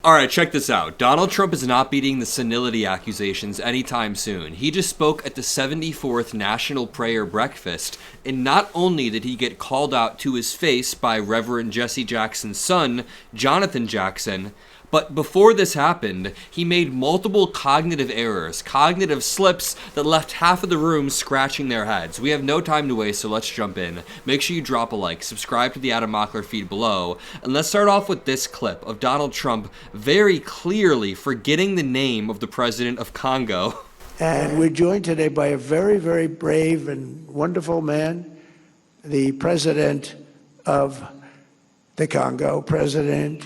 All right, check this out. Donald Trump is not beating the senility accusations anytime soon. He just spoke at the 74th National Prayer Breakfast, and not only did he get called out to his face by Reverend Jesse Jackson's son, Jonathan Jackson, but before this happened, he made multiple cognitive errors, cognitive slips that left half of the room scratching their heads. We have no time to waste, so let's jump in. Make sure you drop a like, subscribe to the Adam Mockler feed below, and let's start off with this clip of Donald Trump very clearly forgetting the name of the president of Congo. And we're joined today by a very, very brave and wonderful man, the president of the Congo, President,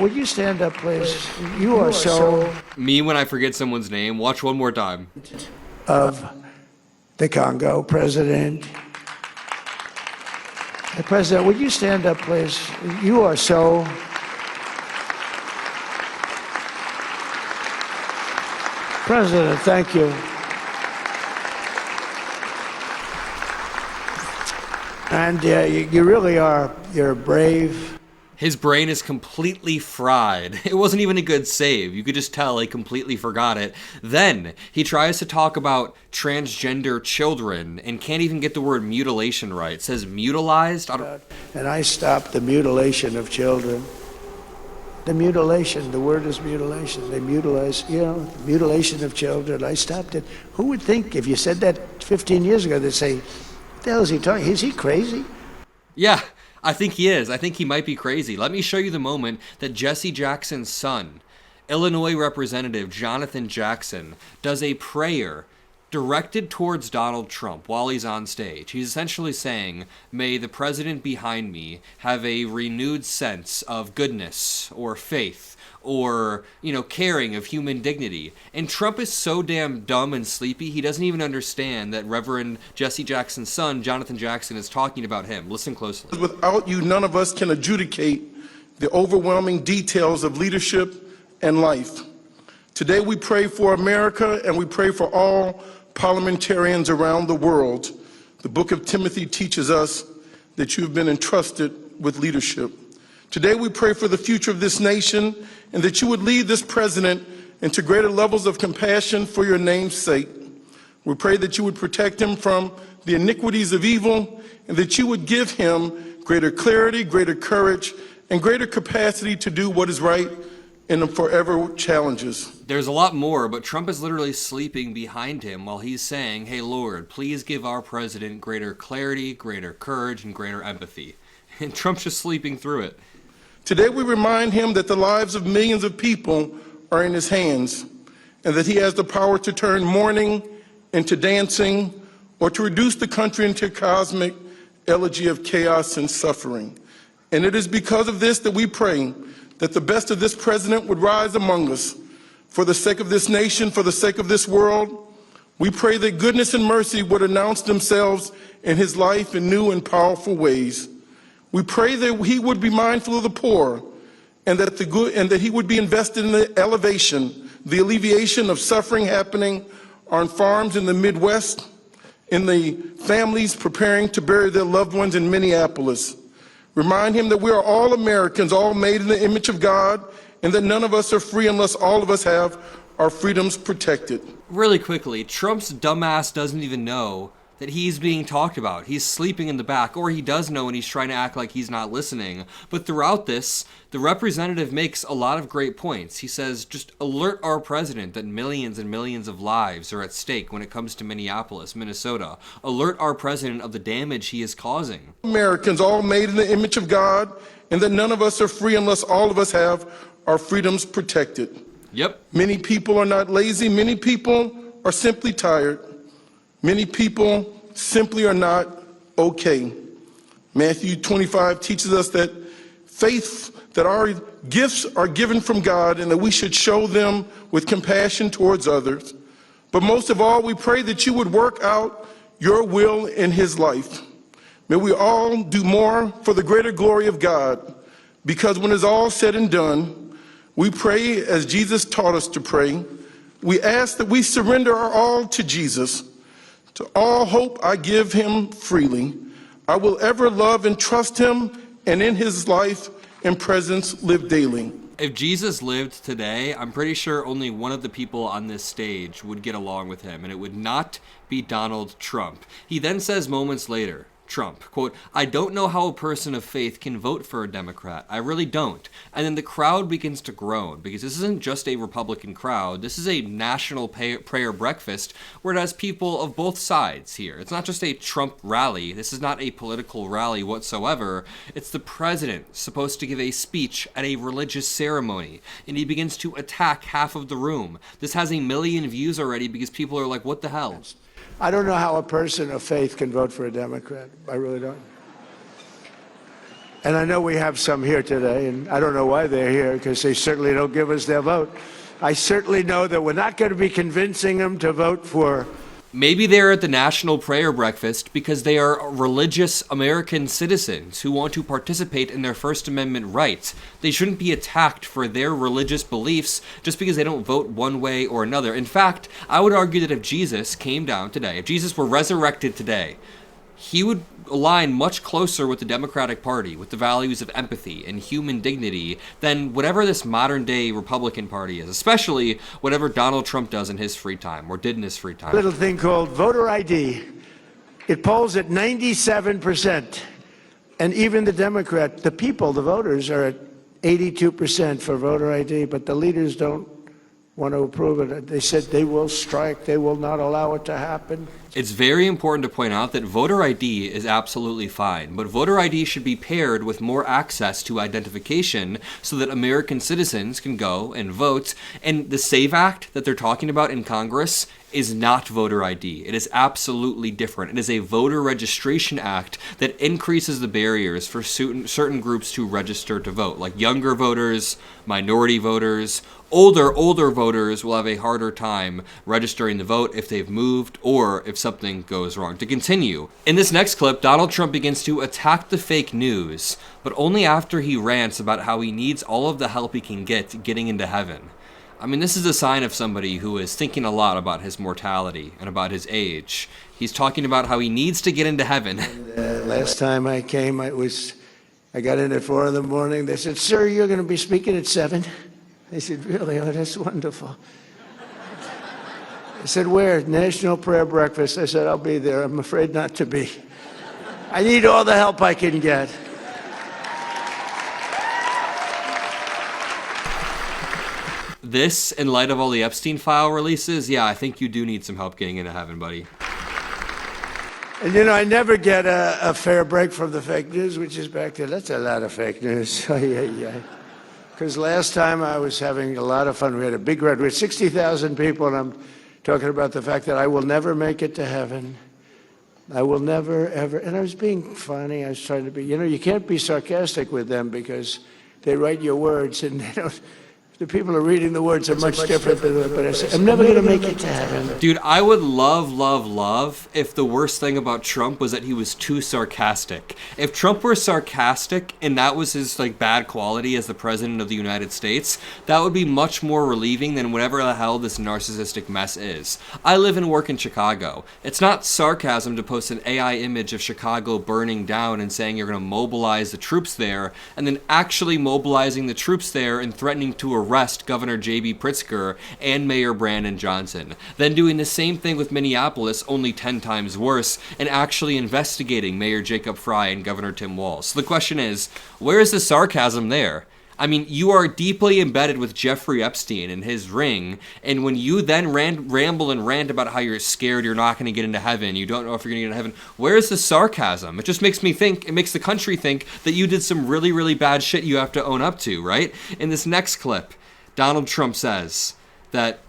would you stand up, please? You are so... Me when I forget someone's name. Watch one more time. Of the Congo, President. President, would you stand up, please? You are so... President, thank you. And you really are, you're brave. His brain is completely fried. It wasn't even a good save. You could just tell he completely forgot it. Then he tries to talk about transgender children and can't even get the word mutilation right. It says mutilized. And I stopped the mutilation of children. The mutilation, the word is mutilation. They mutilize, mutilation of children. I stopped it. Who would think if you said that 15 years ago, they'd say, what the hell is he talking? Is he crazy? Yeah. I think he is. I think he might be crazy. Let me show you the moment that Jesse Jackson's son, Illinois Representative Jonathan Jackson, does a prayer directed towards Donald Trump while he's on stage. He's essentially saying, may the president behind me have a renewed sense of goodness or faith or, caring of human dignity. And Trump is so damn dumb and sleepy, he doesn't even understand that Reverend Jesse Jackson's son, Jonathan Jackson, is talking about him. Listen closely. Without you, none of us can adjudicate the overwhelming details of leadership and life. Today we pray for America and we pray for all parliamentarians around the world. The book of Timothy teaches us that you've been entrusted with leadership. Today we pray for the future of this nation and that you would lead this president into greater levels of compassion for your name's sake. We pray that you would protect him from the iniquities of evil and that you would give him greater clarity, greater courage, and greater capacity to do what is right in the forever challenges. There's a lot more, but Trump is literally sleeping behind him while he's saying, hey, Lord, please give our president greater clarity, greater courage, and greater empathy. And Trump's just sleeping through it. Today we remind him that the lives of millions of people are in his hands and that he has the power to turn mourning into dancing or to reduce the country into a cosmic elegy of chaos and suffering. And it is because of this that we pray that the best of this president would rise among us. For the sake of this nation, for the sake of this world, we pray that goodness and mercy would announce themselves in his life in new and powerful ways. We pray that he would be mindful of the poor and that he would be invested in the elevation, the alleviation of suffering happening on farms in the Midwest, in the families preparing to bury their loved ones in Minneapolis. Remind him that we are all Americans, all made in the image of God, and that none of us are free unless all of us have our freedoms protected. Really quickly, Trump's dumbass doesn't even know that he's being talked about. He's sleeping in the back, or he does know and he's trying to act like he's not listening. But throughout this, the representative makes a lot of great points. He says, just alert our president that millions and millions of lives are at stake when it comes to Minneapolis, Minnesota. Alert our president of the damage he is causing. Americans, all made in the image of God, and that none of us are free unless all of us have our freedoms protected. Yep. Many people are not lazy. Many people are simply tired. Many people simply are not okay. Matthew 25 teaches us that that our gifts are given from God and that we should show them with compassion towards others. But most of all, we pray that you would work out your will in his life. May we all do more for the greater glory of God, because when it's all said and done, we pray as Jesus taught us to pray. We ask that we surrender our all to Jesus. To all hope I give him freely. I will ever love and trust him and in his life and presence live daily. If Jesus lived today, I'm pretty sure only one of the people on this stage would get along with him, and it would not be Donald Trump. He then says moments later, Trump, quote, "I don't know how a person of faith can vote for a Democrat. I really don't." And then the crowd begins to groan, because this isn't just a Republican crowd. This is a national prayer breakfast where it has people of both sides here. It's not just a Trump rally. This is not a political rally whatsoever. It's the president supposed to give a speech at a religious ceremony, and he begins to attack half of the room. This has 1 million views already because people are like, what the hell? I don't know how a person of faith can vote for a Democrat. I really don't. And I know we have some here today, and I don't know why they're here, because they certainly don't give us their vote. I certainly know that we're not going to be convincing them to vote for. Maybe they're at the National Prayer Breakfast because they are religious American citizens who want to participate in their First Amendment rights. They shouldn't be attacked for their religious beliefs just because they don't vote one way or another. In fact, I would argue that if Jesus came down today, if Jesus were resurrected today, he would align much closer with the Democratic Party, with the values of empathy and human dignity, than whatever this modern-day Republican Party is, especially whatever Donald Trump does in his free time, or did in his free time. Little thing called voter ID. It polls at 97%. And even the Democrat, the people, the voters, are at 82% for voter ID, but the leaders don't want to approve it. They said they will strike. They will not allow it to happen. It's very important to point out that voter ID is absolutely fine, but voter ID should be paired with more access to identification so that American citizens can go and vote. And the SAVE Act that they're talking about in Congress is not voter ID. It is absolutely different. It is a voter registration act that increases the barriers for certain groups to register to vote, like younger voters, minority voters. Older voters will have a harder time registering to vote if they've moved or if something goes wrong. To continue, in this next clip, Donald Trump begins to attack the fake news, but only after he rants about how he needs all of the help he can get getting into heaven. I mean, this is a sign of somebody who is thinking a lot about his mortality and about his age. He's talking about how he needs to get into heaven. Last time I came, I got in at 4 in the morning. They said, "Sir, you're going to be speaking at 7." I said, "Really? Oh, that's wonderful." I said, "Where?" "National Prayer Breakfast." I said, "I'll be there. I'm afraid not to be. I need all the help I can get." This, in light of all the Epstein file releases, yeah, I think you do need some help getting into heaven, buddy. And you know, I never get a fair break from the fake news, which is back there. That's a lot of fake news. Because last time I was having a lot of fun. We had a big crowd. We had 60,000 people, and I'm talking about the fact that I will never make it to heaven. I will never, ever. And I was being funny. I was trying to be, you can't be sarcastic with them because they write your words and they don't. The people are reading the words are much different than that, but I said, I'm never going to make it to heaven. Dude, I would love if the worst thing about Trump was that he was too sarcastic. If Trump were sarcastic and that was his bad quality as the president of the United States, that would be much more relieving than whatever the hell this narcissistic mess is. I live and work in Chicago. It's not sarcasm to post an AI image of Chicago burning down and saying you're going to mobilize the troops there, and then actually mobilizing the troops there and threatening to arrest Governor J.B. Pritzker and Mayor Brandon Johnson, then doing the same thing with Minneapolis, only 10 times worse, and actually investigating Mayor Jacob Frey and Governor Tim Walz. So the question is, where is the sarcasm there? I mean, you are deeply embedded with Jeffrey Epstein and his ring, and when you then ramble and rant about how you're scared you're not going to get into heaven, you don't know if you're going to get into heaven, where's the sarcasm? It just makes me think, it makes the country think that you did some really, really bad shit you have to own up to, right? In this next clip, Donald Trump says that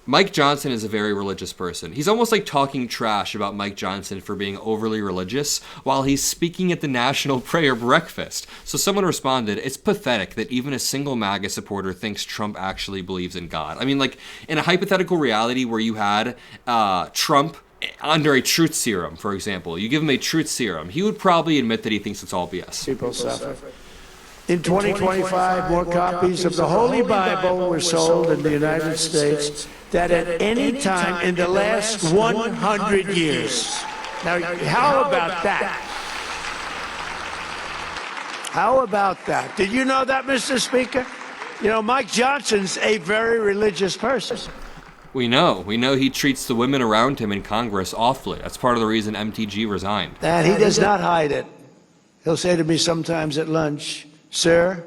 Mike Johnson is a very religious person. He's almost like talking trash about Mike Johnson for being overly religious while he's speaking at the National Prayer Breakfast. So someone responded, it's pathetic that even a single MAGA supporter thinks Trump actually believes in God. I mean, in a hypothetical reality where you had Trump under a truth serum, for example, you give him a truth serum, he would probably admit that he thinks it's all BS. People suffer. In 2025, more copies of the Holy Bible were sold in the United States than at any time in the last 100 years. Now, how about that? How about that? Did you know that, Mr. Speaker? You know, Mike Johnson's a very religious person. We know he treats the women around him in Congress awfully. That's part of the reason MTG resigned. And he does not hide it. He'll say to me sometimes at lunch, "Sir,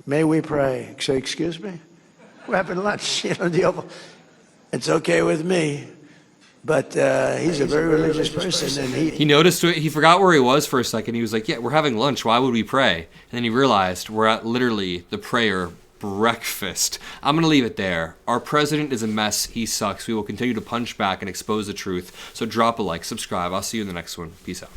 may we pray?" I say, "Excuse me? We're having lunch." You know, the Oval. It's okay with me. But he's a very religious person, and he noticed, he forgot where he was for a second. He was like, yeah, we're having lunch. Why would we pray? And then he realized we're at literally the prayer breakfast. I'm going to leave it there. Our president is a mess. He sucks. We will continue to punch back and expose the truth. So drop a like, subscribe. I'll see you in the next one. Peace out.